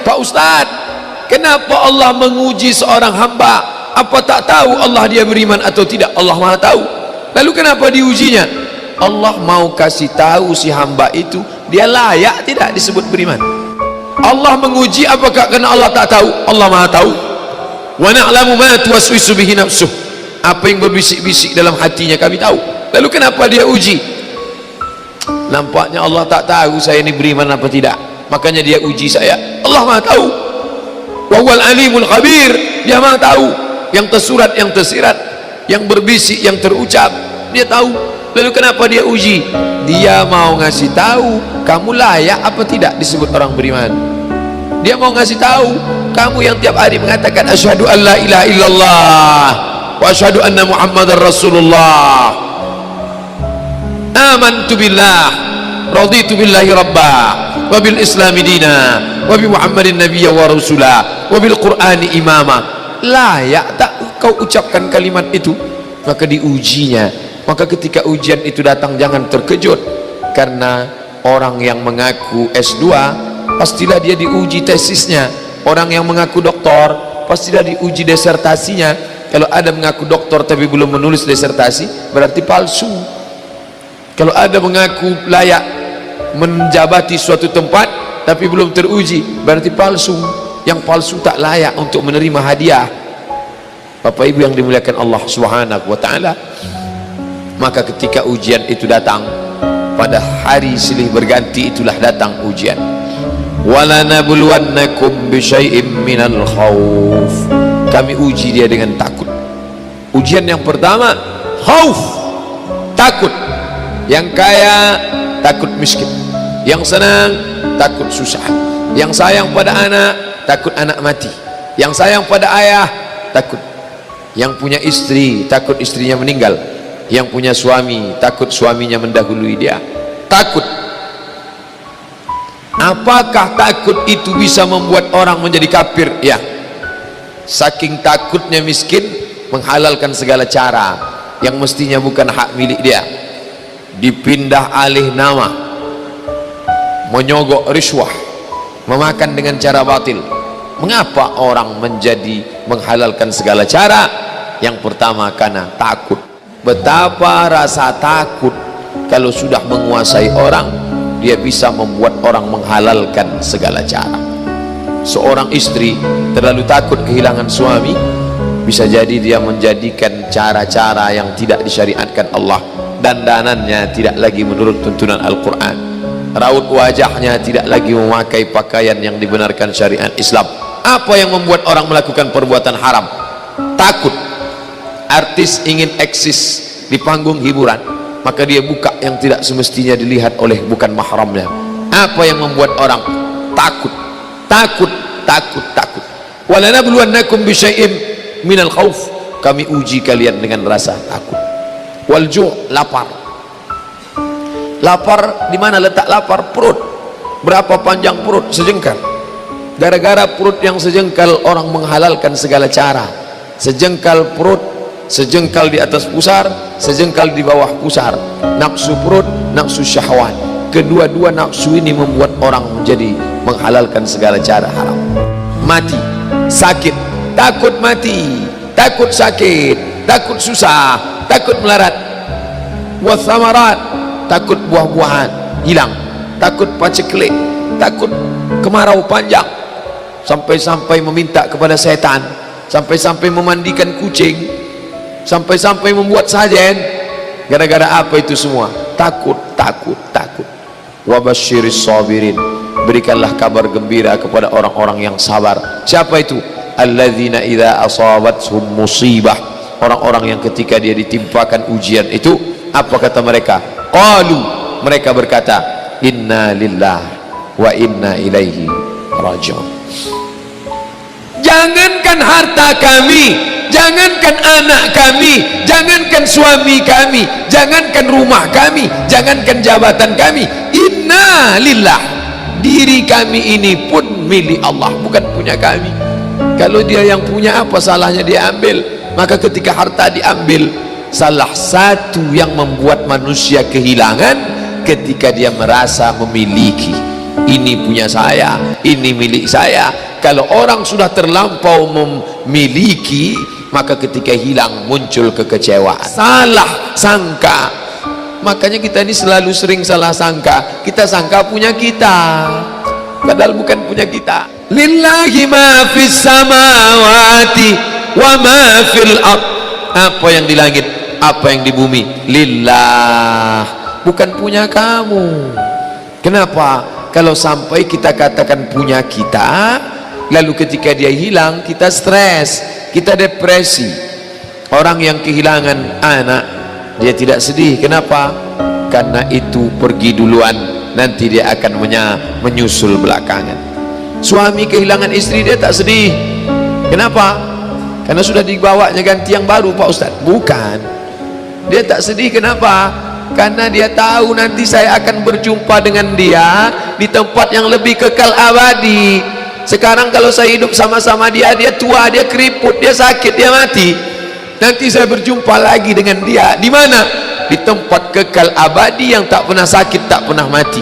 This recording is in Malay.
Pak Ustaz, kenapa Allah menguji seorang hamba? Apa tak tahu Allah dia beriman atau tidak? Allah Maha tahu. Lalu kenapa diujinya? Allah mau kasih tahu si hamba itu dia layak tidak disebut beriman. Allah menguji apakah karena Allah tak tahu? Allah Maha tahu. Wa na'lamu ma tuwaswisu bihi nafsuh. Apa yang berbisik-bisik dalam hatinya kami tahu. Lalu kenapa dia uji? Nampaknya Allah tak tahu saya ini beriman apa tidak, makanya dia uji saya. Allah Maha tahu. Wa huwal alimul khabir. Dia Maha tahu yang tersurat, yang tersirat, yang berbisik, yang terucap, dia tahu. Lalu kenapa dia uji? Dia mau ngasih tahu kamu layak apa tidak disebut orang beriman. Dia mau ngasih tahu kamu yang tiap hari mengatakan asyhadu an la ilaha illallah wa asyhadu anna muhammadar rasulullah, amantu billah, raditu billahi rabba, wa bil islami dina, wa bi muhammadin nabiyya wa rasulah, wa bil qur'ani imama. Layak tak kau ucapkan kalimat itu? Maka diujinya. Maka ketika ujian itu datang jangan terkejut, karena orang yang mengaku S2 pastilah dia diuji tesisnya. Orang yang mengaku doktor pastilah diuji disertasinya. Kalau ada mengaku doktor tapi belum menulis disertasi berarti palsu. Kalau ada mengaku layak menjabati suatu tempat tapi belum teruji berarti palsu. Yang palsu tak layak untuk menerima hadiah. Bapak Ibu yang dimuliakan Allah Subhanahu wa taala, maka ketika ujian itu datang pada hari silih berganti, itulah datang ujian. Wala nabluwannakum bisyai'im minal khauf. Kami uji dia dengan takut. Ujian yang pertama khauf, takut. Yang kaya takut miskin, yang senang takut susah, yang sayang pada anak takut anak mati, yang sayang pada ayah takut, yang punya istri takut istrinya meninggal, yang punya suami takut suaminya mendahului dia. Takut. Apakah takut itu bisa membuat orang menjadi kafir? Ya, saking takutnya miskin menghalalkan segala cara yang mestinya bukan hak milik dia, dipindah alih nama, menyogok riswah, memakan dengan cara batil. Mengapa orang menjadi menghalalkan segala cara? Yang pertama karena takut. Betapa rasa takut kalau sudah menguasai orang, dia bisa membuat orang menghalalkan segala cara. Seorang istri terlalu takut kehilangan suami, bisa jadi dia menjadikan cara-cara yang tidak disyariatkan Allah. Dandanannya tidak lagi menurut tuntunan Al-Quran, raut wajahnya tidak lagi memakai pakaian yang dibenarkan syariat Islam. Apa yang membuat orang melakukan perbuatan haram? Takut. Artis ingin eksis di panggung hiburan, maka dia buka yang tidak semestinya dilihat oleh bukan mahramnya. Apa yang membuat orang takut? Takut, takut, takut. Walanabluwannakum bisyai'im minal khauf. Kami uji kalian dengan rasa takut. Walju', lapar. Lapar, di mana letak lapar? Perut. Berapa panjang perut? Sejengkal. Gara-gara perut yang sejengkal orang menghalalkan segala cara. Sejengkal perut, sejengkal di atas pusar, sejengkal di bawah pusar. Nafsu perut, nafsu syahwat. Kedua-dua nafsu ini membuat orang menjadi menghalalkan segala cara haram. Mati, sakit, takut mati, takut sakit, takut susah, takut melarat. Wathamarat, takut buah-buahan hilang, takut paceklik, takut kemarau panjang, sampai-sampai meminta kepada setan, sampai-sampai memandikan kucing, sampai-sampai membuat sajen. Gara-gara apa itu semua? Takut, takut, takut. Wabasyiris sabirin. Berikanlah kabar gembira kepada orang-orang yang sabar. Siapa itu? Alladzina idza asabathum musibah. Orang-orang yang ketika dia ditimpakan ujian itu, apa kata mereka? Qalu, mereka berkata, inna lillah wa inna ilaihi raji'un. Jangankan harta kami, jangankan anak kami, jangankan suami kami, jangankan rumah kami, jangankan jabatan kami, inna lillah, diri kami ini pun milik Allah, bukan punya kami. Kalau dia yang punya, apa salahnya dia ambil? Maka ketika harta diambil, salah satu yang membuat manusia kehilangan ketika dia merasa memiliki. ini punya saya, ini milik saya. Kalau orang sudah terlampau memiliki, maka ketika hilang muncul kekecewaan, salah sangka. Makanya kita ini selalu sering salah sangka. Kita sangka punya kita, padahal bukan punya kita. Lillahi ma fis samawati wa ma fil ard. Apa yang di langit, apa yang di bumi, lillah, bukan punya kamu. Kenapa? Kalau sampai kita katakan punya kita, lalu ketika dia hilang kita stres, kita depresi. Orang yang kehilangan anak, dia tidak sedih. Kenapa? Karena itu pergi duluan, nanti dia akan menyusul belakangan. Suami kehilangan istri, dia tak sedih. Kenapa? Karena sudah dibawanya ganti yang baru, Pak Ustaz. Bukan, dia tak sedih. Kenapa? Karena dia tahu nanti saya akan berjumpa dengan dia di tempat yang lebih kekal abadi. Sekarang kalau saya hidup sama-sama dia, dia tua, dia keriput, dia sakit, dia mati. Nanti saya berjumpa lagi dengan dia di mana? Di tempat kekal abadi yang tak pernah sakit, tak pernah mati.